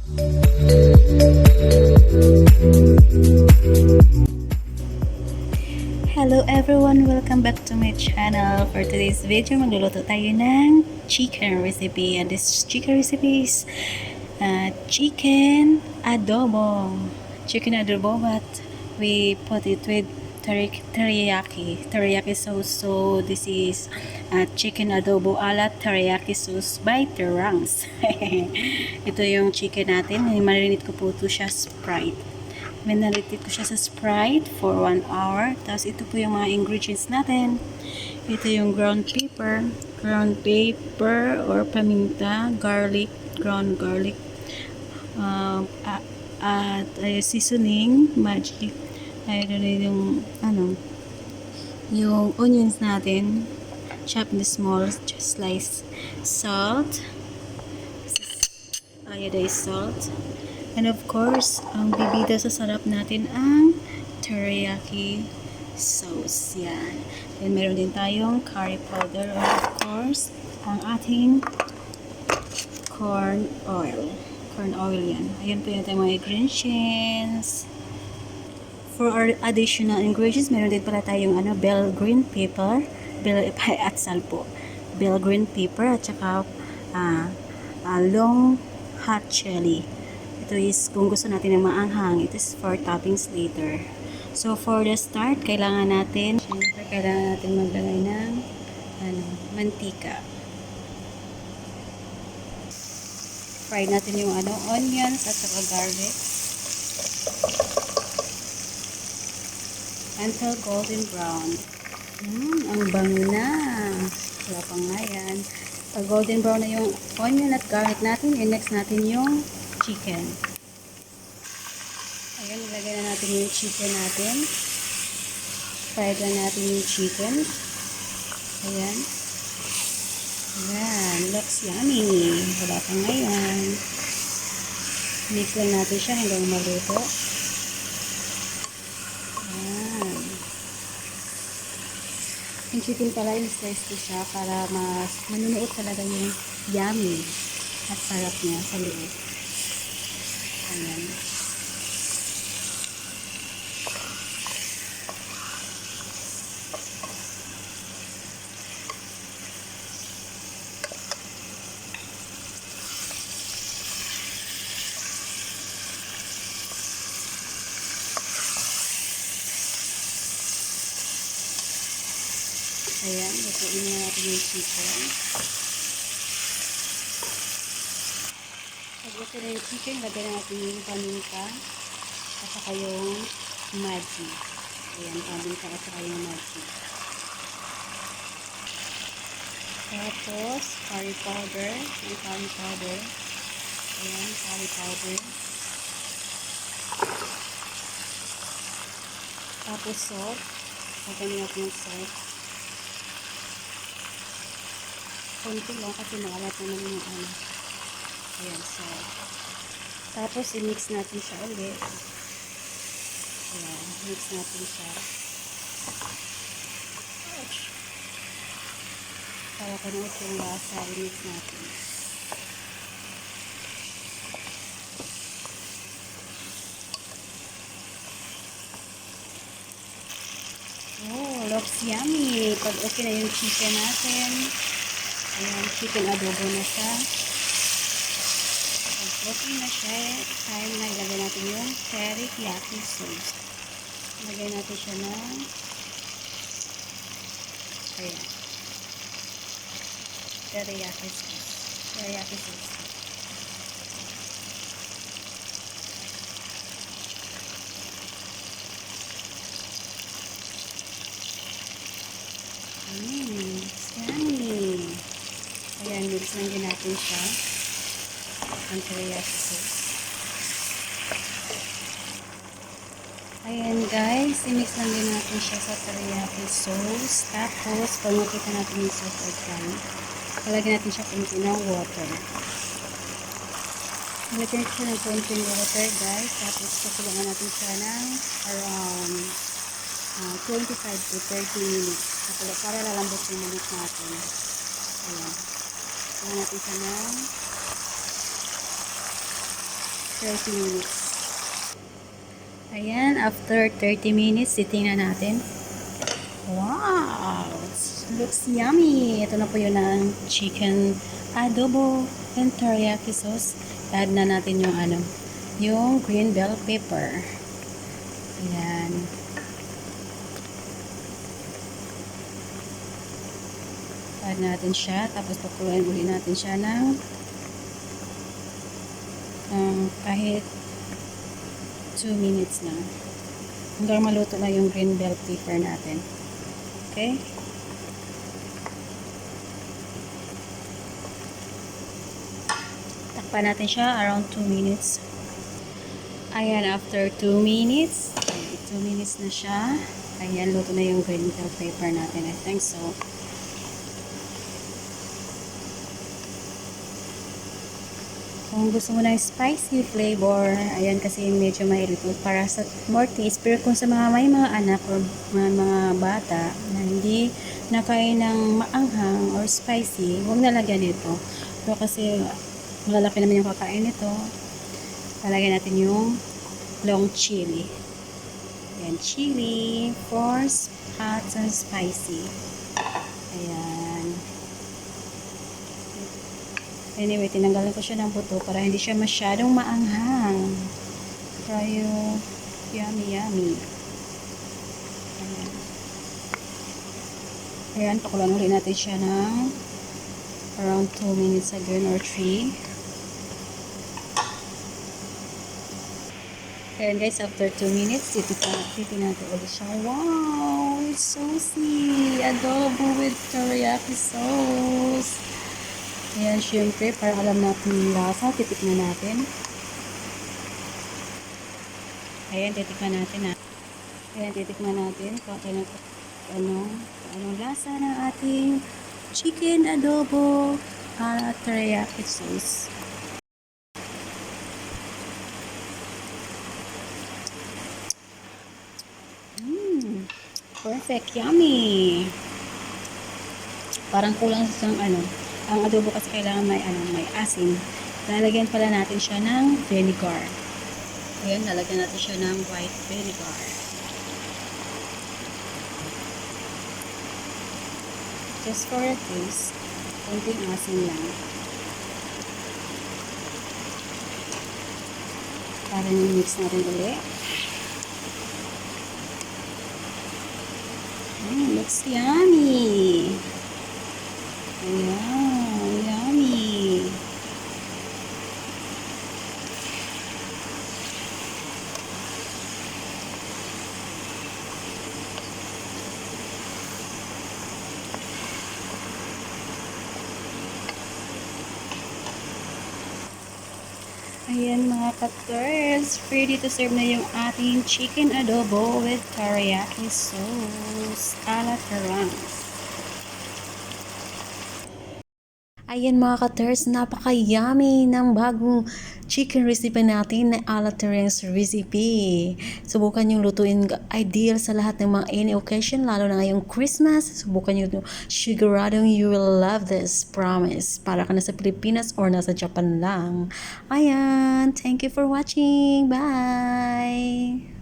Hello everyone! Welcome back to my channel. For today's video, magluluto tayo ng chicken recipe. And this chicken recipe is chicken adobo. Chicken adobo, but we put it with teriyaki sauce. So this is chicken adobo ala teriyaki sauce by Terangs. Ito yung chicken natin. Marinate ko po ito siya Sprite. Minalitit ko siya sa Sprite for 1 hour. Tapos ito po yung mga ingredients natin. Ito yung ground pepper or paminta, garlic, ground garlic, at seasoning, magic. Ayun yung onions natin, chopped in small slice, salt, iodized salt. And of course, ang bibida sa sarap natin ang teriyaki sauce. Yan. Then meron din tayong curry powder. And of course, ang ating corn oil. Corn oil yan. Ayan po yung mga ingredients. For our additional ingredients, meron din pala tayong bell green pepper. At salpo. Bell green pepper at saka long hot chili. Ito is kung gusto natin ng maanghang. It is for toppings later. So for the start, kailangan natin maglagay ng mantika. Fry natin yung onions at saka garlic until golden brown. Ang bango na. Wala pang nga yan. Pag golden brown na yung onion at garlic natin, next natin yung chicken. Ayan, ilagay na natin yung chicken natin. Fried na natin yung chicken. Ayan. Ayan, looks yummy. Wala pa ngayon. Mix lang natin siya hanggang maluto. Ayan. Yung chicken pala, in-slice ko siya para mas manunuot talaga yung yummy at sarap niya sa loob. Ayan. Ayan, lutuin na natin yung chicken. Pag luto na yung chicken, lagyan na natin yung paminta at saka yung magic. Ayan, paminta at saka yung magic. Tapos, curry powder. Yung curry powder. Ayan, curry powder. Tapos, salt. Lagyan natin yung salt. Konti lang kasi maalat naman yung Ayan, salt. Tapos, i-mix natin siya ulit. Ayan, mix natin siya. Para kanuot yung lasa, i-mix natin. Oh, looks yummy. Pag okay na yung chicken natin, ayan, chicken adobo na siya. Pag okay na siya, time na ilagay natin yung teriyaki sauce. Ilagay natin siya ng ayan, teriyaki sauce. Teriyaki sauce. Yummy. Ayan, mix lang din natin siya. Ang teriyaki sauce. Ayan guys, i-mix lang din natin siya sa teriyaki sauce. Tapos, pag makita natin yung sauce again, palagyan natin siya kunti ng water. Palagyan natin siya ng kunti ng water guys. Tapos, pakulangan natin siya ng around 25 to 30 minutes. Para lalambot yung manok natin. Ayan. Palagyan natin siya ng 30 minutes. Ayan, after 30 minutes, titingnan natin. Wow! Looks yummy! Ito na po yun ang chicken adobo and teriyaki sauce. Add na natin yung yung green bell pepper. Ayan. Add natin siya. Tapos pakuluin ulit natin siya ng kahit 2 minutes na. Hanggang maluto na yung green bell pepper natin. Okay? Takpan natin siya around 2 minutes. Ayan, after 2 minutes, 2 minutes na siya. Ayan, luto na yung green bell pepper natin. I think so. Kung gusto mo ng spicy flavor, ayan kasi medyo mahilig para sa more taste. Pero kung sa may mga anak or mga bata na hindi nakain ng maanghang or spicy, huwag nalagyan nito. Pero kasi malalaki naman yung kakain nito, lalagyan natin yung long chili. Ayan, chili for hot and spicy. Ayan. Anyway, tinanggalan ko siya ng buto para hindi siya masyadong maanghang. Tayo, yummy, yummy. Ayan. Ayan, pakulan ulit natin siya ng around 2 minutes again or 3. Ayan guys, after 2 minutes, titignan natin ulit siya. Wow! It's saucy! Adobo with teriyaki sauce. Ayan, syempre, para alam natin yung lasa, titikman natin. Ayan, titikman natin ha. Ayan, titikman natin kung anong lasa ng ating chicken adobo teriyaki sauce. Perfect, yummy. Parang kulang sa ang adobo kasi kailangan may asin. Lalagyan pala natin siya ng vinegar. Ayan, lalagyan natin siya ng white vinegar. Just for a taste, konting asin lang. Para mix natin ulit. Looks yummy. Ayan, yummy. Ayan mga ka-Terps, ready to serve na yung ating chicken adobo with teriyaki sauce ala Terangs. Ayan mga ka-Terps, napaka-yummy ng bagong chicken recipe natin na ala Terangs recipe. Subukan yung lutuin, ideal sa lahat ng mga any occasion, lalo na ngayong Christmas. Subukan nyo ito. Siguradong you will love this, promise. Para ka nasa Pilipinas or nasa Japan lang. Ayan, thank you for watching. Bye!